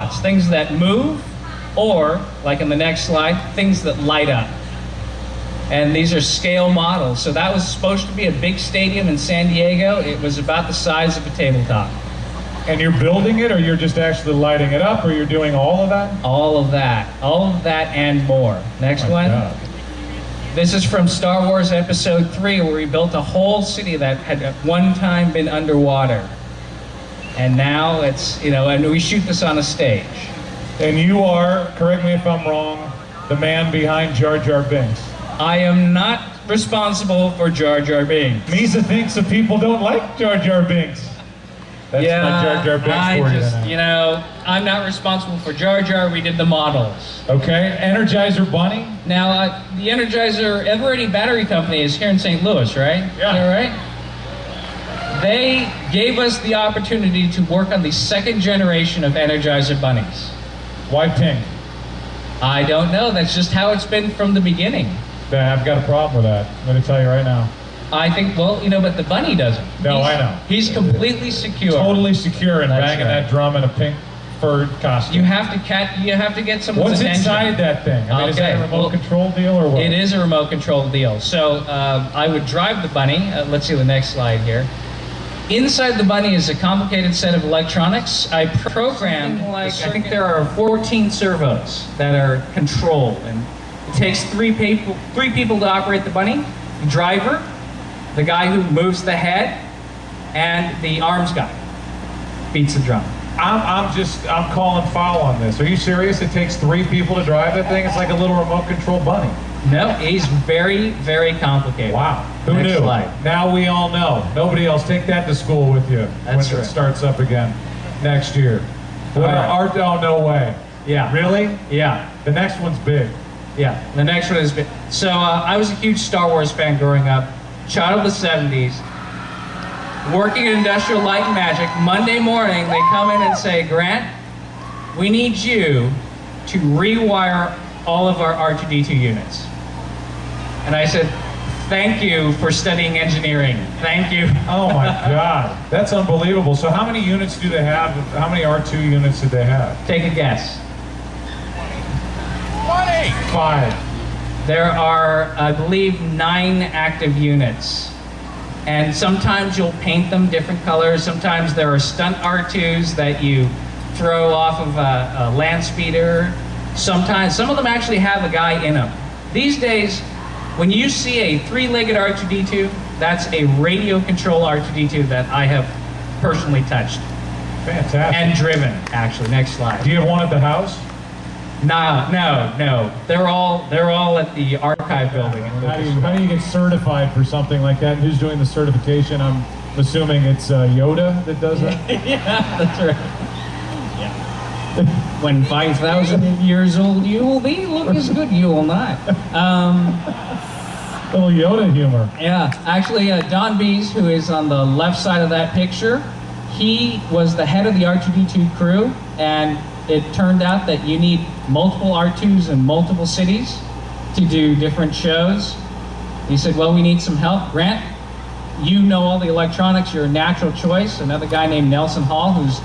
robots, things that move, or, like in the next slide, things that light up. And these are scale models. So that was supposed to be a big stadium in San Diego. It was about the size of a tabletop. And you're building it, or you're just actually lighting it up, or you're doing all of that? All of that. All of that and more. Next one. God. This is from Star Wars Episode 3, where we built a whole city that had at one time been underwater. And now it's, and we shoot this on a stage. And you are, correct me if I'm wrong, the man behind Jar Jar Binks. I am not responsible for Jar Jar Binks. Misa thinks that people don't like Jar Jar Binks. That's my Jar Jar Binks for you. I'm not responsible for Jar Jar. We did the models. Okay, Energizer Bunny? Now, the Energizer Eveready Battery Company is here in St. Louis, right? Yeah. All right. They gave us the opportunity to work on the second generation of Energizer Bunnies. Why pink? I don't know. That's just how it's been from the beginning. I've got a problem with that. I'm going to tell you right now. I think, but the bunny doesn't. No, I know. He's completely secure. Totally secure and That's banging right. that drum in a pink furred costume. You have to get someone's What's attention. inside that thing? I mean, is that a remote control deal or what? It is a remote control deal. So I would drive the bunny. Let's see the next slide here. Inside the bunny is a complicated set of electronics. I programmed, I think there are 14 servos that are controlled, and it takes three people to operate the bunny: the driver, the guy who moves the head, and the arms guy beats the drum. I'm calling foul on this. Are you serious? It takes 3 people to drive that thing? It's like a little remote control bunny. No, he's very, very complicated. Wow. Who Next knew? slide. Now we all know. Nobody else. Take that to school with you That's when right. it starts up again next year. All right. Oh, no way. Yeah. Really? Yeah. The next one's big. Yeah, the next one is big. So I was a huge Star Wars fan growing up, child of the 70s, working at Industrial Light and Magic. Monday morning, they come in and say, Grant, we need you to rewire all of our R2-D2 units. And I said, thank you for studying engineering. Thank you. Oh my God. That's unbelievable. So how many units do they have? How many R2 units did they have? Take a guess. 5. There are, I believe, 9 active units. And sometimes you'll paint them different colors. Sometimes there are stunt R2s that you throw off of a land speeder. Sometimes, some of them actually have a guy in them. These days, when you see a 3-legged R2-D2, that's a radio control R2-D2 that I have personally touched. Fantastic. And driven, actually. Next slide. Do you have one at the house? No. They're all at the archive building. How do you get certified for something like that? Who's doing the certification? I'm assuming it's Yoda that does that? Yeah, that's right. Yeah. When 5,000 years old you will be, look as good you will not. Little Yoda humor. Yeah, actually, Don Bees, who is on the left side of that picture, he was the head of the R2-D2 crew, and it turned out that you need multiple R2s in multiple cities to do different shows. He said, well, we need some help. Grant, you know all the electronics, you're a natural choice. Another guy named Nelson Hall, who's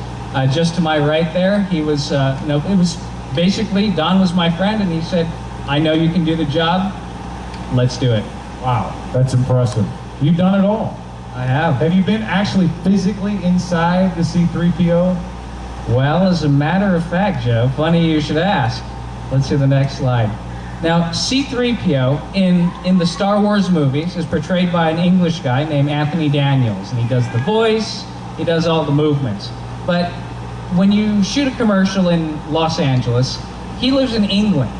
just to my right there, he was, it was basically, Don was my friend, and he said, I know you can do the job, let's do it. Wow, that's impressive. You've done it all. I have. Have you been actually physically inside the C-3PO? Well, as a matter of fact, Joe, funny you should ask. Let's see the next slide. Now, C-3PO in the Star Wars movies is portrayed by an English guy named Anthony Daniels, and he does the voice, he does all the movements. But when you shoot a commercial in Los Angeles, he lives in England.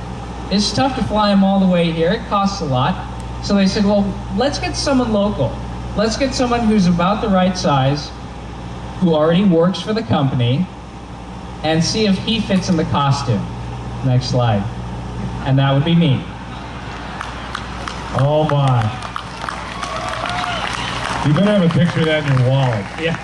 It's tough to fly him all the way here, it costs a lot. So they said, well, let's get someone local. Let's get someone who's about the right size, who already works for the company, and see if he fits in the costume. Next slide. And that would be me. Oh my. You better have a picture of that in your wallet. Yeah.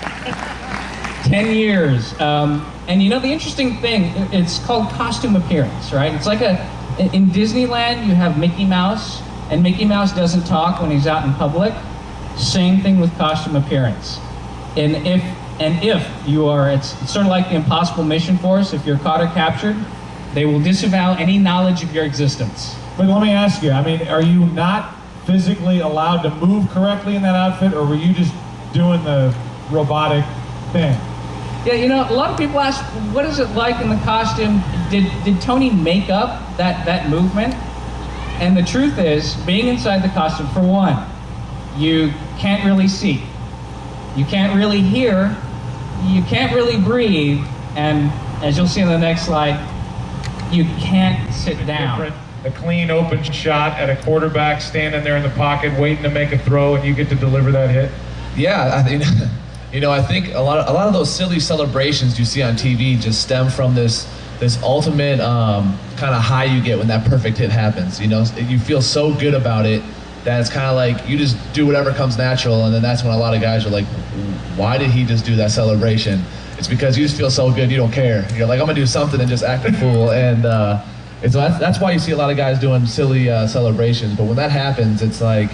10 years. And you know, the interesting thing, it's called costume appearance, right? It's like in Disneyland, you have Mickey Mouse, and Mickey Mouse doesn't talk when he's out in public. Same thing with costume appearance. And if And if you are, it's sort of like the Impossible Mission Force. If you're caught or captured, they will disavow any knowledge of your existence. But let me ask you, I mean, are you not physically allowed to move correctly in that outfit, or were you just doing the robotic thing? Yeah, you know, a lot of people ask, what is it like in the costume? Did Tony make up that movement? And the truth is, being inside the costume, for one, you can't really see. You can't really hear. You can't really breathe. And as you'll see in the next slide, you can't sit down. A clean, open shot at a quarterback standing there in the pocket waiting to make a throw, and you get to deliver that hit. Yeah, I mean, you know, I think a lot of those silly celebrations you see on TV just stem from this ultimate kind of high you get when that perfect hit happens. You know, you feel so good about it that it's kind of like you just do whatever comes natural, and then that's when a lot of guys are like, why did he just do that celebration? It's because you just feel so good, you don't care. You're like, I'm gonna do something and just act a fool, and so that's why you see a lot of guys doing silly celebrations. But when that happens, it's like,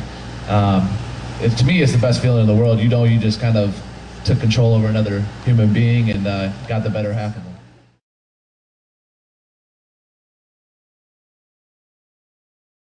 to me, it's the best feeling in the world. You know, you just kind of took control over another human being and got the better half of them.